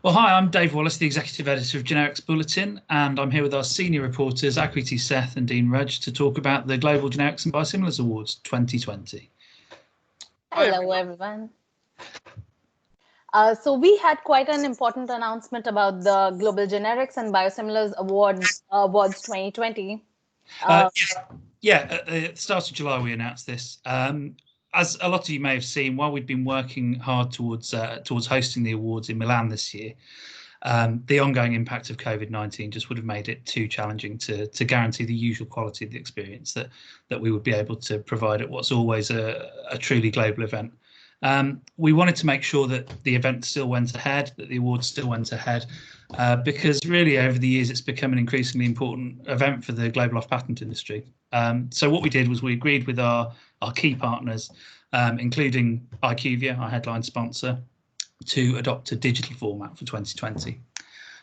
Well, hi, I'm Dave Wallace, the Executive Editor of Generics Bulletin, and I'm here with our senior reporters, Akriti Seth and Dean Rudge, to talk about the Global Generics and Biosimilars Awards 2020. Hello, everyone. So we had quite an important announcement about the Global Generics and Biosimilars Awards 2020. At the start of July, we announced this. As a lot of you may have seen, while we've been working hard towards hosting the awards in Milan this year, the ongoing impact of COVID-19 just would have made it too challenging to guarantee the usual quality of the experience that we would be able to provide at what's always a truly global event. We wanted to make sure that the event still went ahead, that the awards still went ahead, because really over the years it's become an increasingly important event for the global off-patent industry. So what we did was we agreed with our key partners, including IQVIA, our headline sponsor, to adopt a digital format for 2020.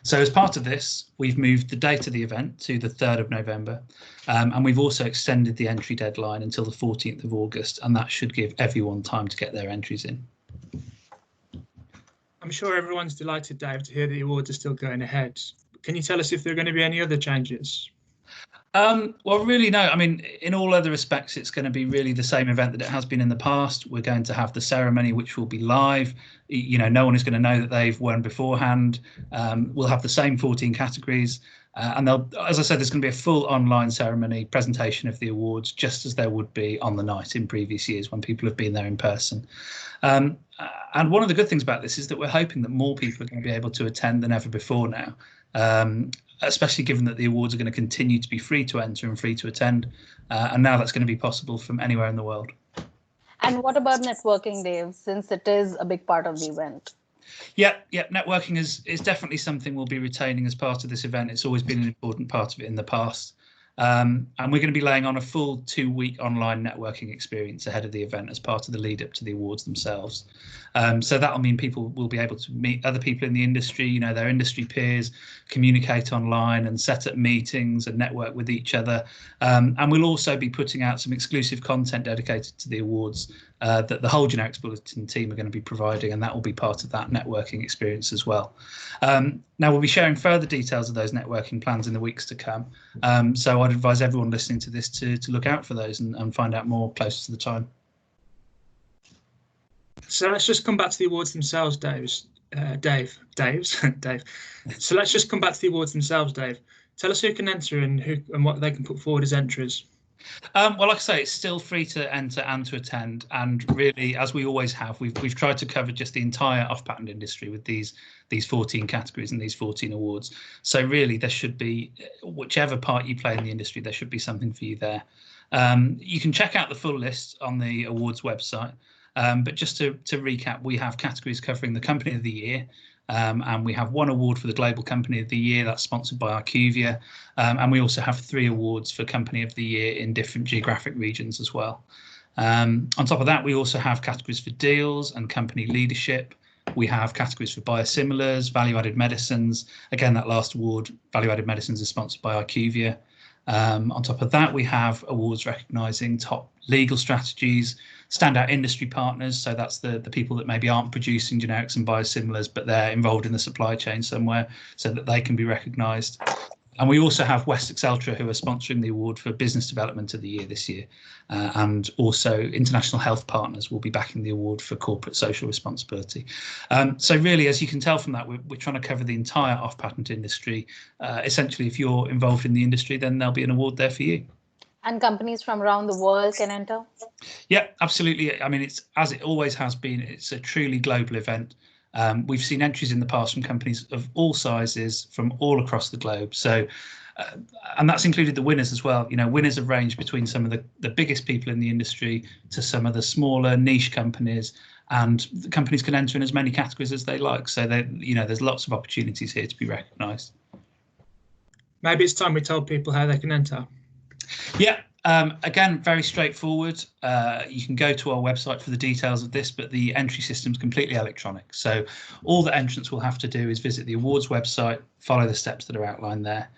So as part of this, we've moved the date of the event to the 3rd of November, and we've also extended the entry deadline until the 14th of August, and that should give everyone time to get their entries in. I'm sure everyone's delighted, Dave, to hear the awards are still going ahead. Can you tell us if there are going to be any other changes? Well, really, no. I mean, in all other respects, it's going to be really the same event that it has been in the past. We're going to have the ceremony, which will be live. You know, no one is going to know that they've won beforehand. We'll have the same 14 categories. And as I said, there's going to be a full online ceremony presentation of the awards, just as there would be on the night in previous years when people have been there in person. And one of the good things about this is that we're hoping that more people are going to be able to attend than ever before now. Especially given that the awards are going to continue to be free to enter and free to attend. And now that's going to be possible from anywhere in the world. And what about networking, Dave, since it is a big part of the event? Yeah, networking is definitely something we'll be retaining as part of this event. It's always been an important part of it in the past. And we're going to be laying on a full 2-week online networking experience ahead of the event as part of the lead up to the awards themselves. So that'll mean people will be able to meet other people in the industry, you know, their industry peers, communicate online and set up meetings and network with each other. And we'll also be putting out some exclusive content dedicated to the awards that the whole Generics Bulletin team are going to be providing, and that will be part of that networking experience as well. Now we'll be sharing further details of those networking plans in the weeks to come. So I'd advise everyone listening to this to look out for those and find out more closer to the time. So let's just come back to the awards themselves, Dave. So let's just come back to the awards themselves, Dave. Tell us who can enter and what they can put forward as entries. Well, like I say, it's still free to enter and to attend, and really, as we always have, we've tried to cover just the entire off-patent industry with these 14 categories and these 14 awards. So really, there should be, whichever part you play in the industry, there should be something for you there. You can check out the full list on the awards website, but just to recap, we have categories covering the Company of the Year. And we have 1 award for the Global Company of the Year, that's sponsored by IQVIA, and we also have 3 awards for Company of the Year in different geographic regions as well. On top of that, we also have categories for deals and company leadership. We have categories for biosimilars, value-added medicines. Again, that last award, value-added medicines, is sponsored by IQVIA. On top of that, we have awards recognising top legal strategies, standout industry partners, so that's the people that maybe aren't producing generics and biosimilars, but they're involved in the supply chain somewhere, so that they can be recognised. And we also have Wessex Ultra, who are sponsoring the award for Business Development of the Year this year. And also International Health Partners will be backing the award for Corporate Social Responsibility. So really, as you can tell from that, we're trying to cover the entire off-patent industry. Essentially, if you're involved in the industry, then there'll be an award there for you. And companies from around the world can enter? Yeah, absolutely. I mean, it's, as it always has been, it's a truly global event. We've seen entries in the past from companies of all sizes from all across the globe. So, and that's included the winners as well. You know, winners have ranged between some of the biggest people in the industry to some of the smaller niche companies, and the companies can enter in as many categories as they like. So, you know, there's lots of opportunities here to be recognised. Maybe it's time we told people how they can enter. Yeah. Again, very straightforward. You can go to our website for the details of this, but the entry system is completely electronic. So all that entrants will have to do is visit the awards website, follow the steps that are outlined there.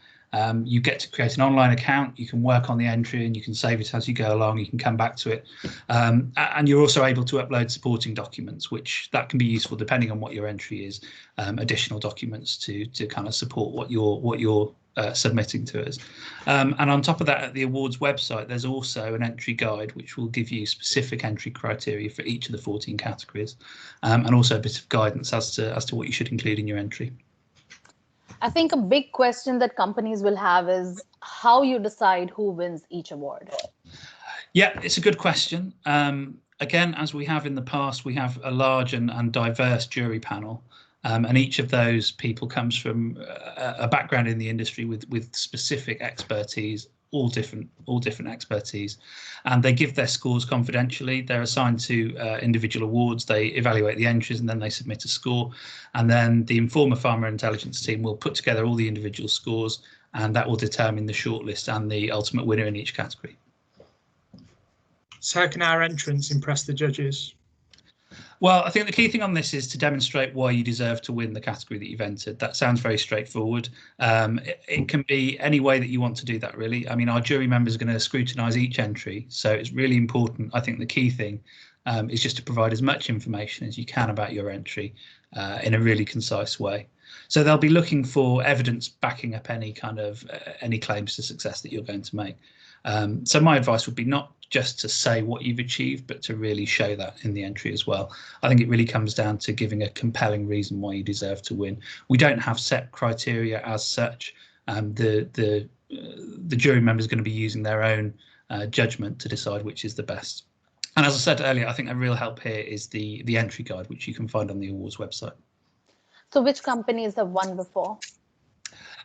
You get to create an online account, you can work on the entry and you can save it as you go along, you can come back to it. And you're also able to upload supporting documents, which that can be useful depending on what your entry is, additional documents to kind of support what you're submitting to us. And on top of that, at the awards website, there's also an entry guide which will give you specific entry criteria for each of the 14 categories, and also a bit of guidance as to what you should include in your entry. I think a big question that companies will have is how you decide who wins each award. Yeah, it's a good question. Again, as we have in the past, we have a large and diverse jury panel. And each of those people comes from a background in the industry with specific expertise, all different expertise, and they give their scores confidentially. They're assigned to individual awards. They evaluate the entries and then they submit a score, and then the Informa Pharma Intelligence team will put together all the individual scores, and that will determine the shortlist and the ultimate winner in each category. So how can our entrants impress the judges? Well, I think the key thing on this is to demonstrate why you deserve to win the category that you've entered. That sounds very straightforward. It can be any way that you want to do that, really. I mean, our jury members are going to scrutinise each entry, so it's really important. I think the key thing is just to provide as much information as you can about your entry in a really concise way. So they'll be looking for evidence backing up any kind of any claims to success that you're going to make. So my advice would be not just to say what you've achieved, but to really show that in the entry as well. I think it really comes down to giving a compelling reason why you deserve to win. We don't have set criteria as such. The jury member is going to be using their own judgment to decide which is the best. And as I said earlier, I think a real help here is the entry guide, which you can find on the awards website. So which companies have won before?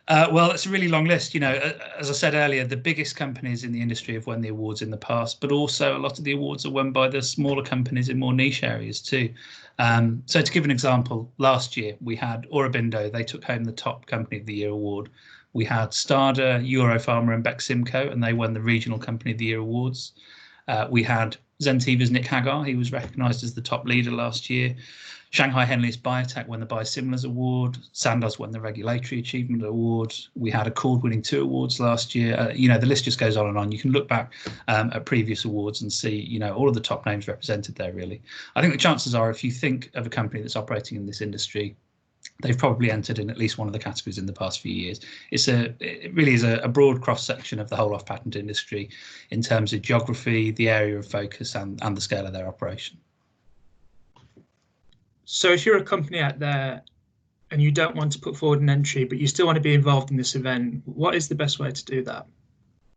Well, it's a really long list. You know, as I said earlier, the biggest companies in the industry have won the awards in the past, but also a lot of the awards are won by the smaller companies in more niche areas too. So to give an example, last year we had Aurobindo. They took home the top Company of the Year award. We had Stada, Europharma and Beximco, and they won the Regional Company of the Year awards. We had Zentiva's Nick Hagar. He was recognised as the top leader last year. Shanghai Henlius Biotech won the Biosimilars Award. Sandoz won the Regulatory Achievement Award. We had Accord winning 2 awards last year. You know, the list just goes on and on. You can look back at previous awards and see, you know, all of the top names represented there, really. I think the chances are, if you think of a company that's operating in this industry, they've probably entered in at least one of the categories in the past few years. It really is a broad cross-section of the whole off-patent industry in terms of geography, the area of focus and the scale of their operation. So if you're a company out there and you don't want to put forward an entry, but you still want to be involved in this event, what is the best way to do that?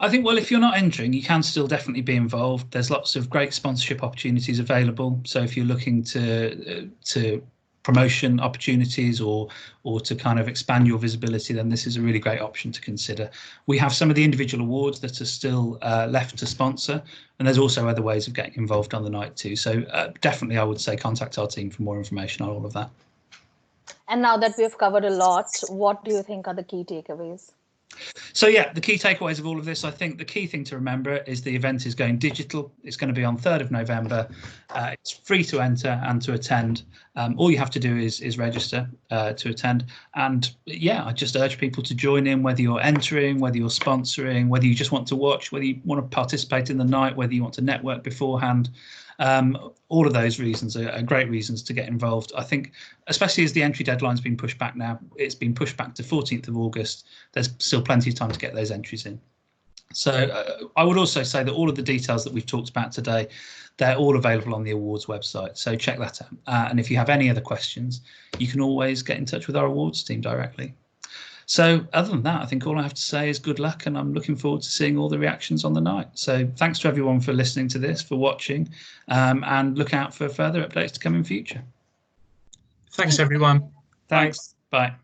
I think, well, if you're not entering, you can still definitely be involved. There's lots of great sponsorship opportunities available. So if you're looking to promotion opportunities or to kind of expand your visibility, then this is a really great option to consider. We have some of the individual awards that are still left to sponsor, and there's also other ways of getting involved on the night too. So definitely I would say contact our team for more information on all of that. And now that we've covered a lot, what do you think are the key takeaways? So yeah, the key takeaways of all of this, I think the key thing to remember is the event is going digital. It's going to be on 3rd of November. It's free to enter and to attend. All you have to do is register to attend. And yeah, I just urge people to join in, whether you're entering, whether you're sponsoring, whether you just want to watch, whether you want to participate in the night, whether you want to network beforehand. All of those reasons are great reasons to get involved. I think, especially as the entry deadline's been pushed back now, it's been pushed back to 14th of August. There's still plenty of time to get those entries in. So I would also say that all of the details that we've talked about today, they're all available on the awards website. So check that out. And if you have any other questions, you can always get in touch with our awards team directly. So other than that, I think all I have to say is good luck, and I'm looking forward to seeing all the reactions on the night. So thanks to everyone for listening to this, for watching, and look out for further updates to come in future. Thanks, everyone. Thanks. Bye.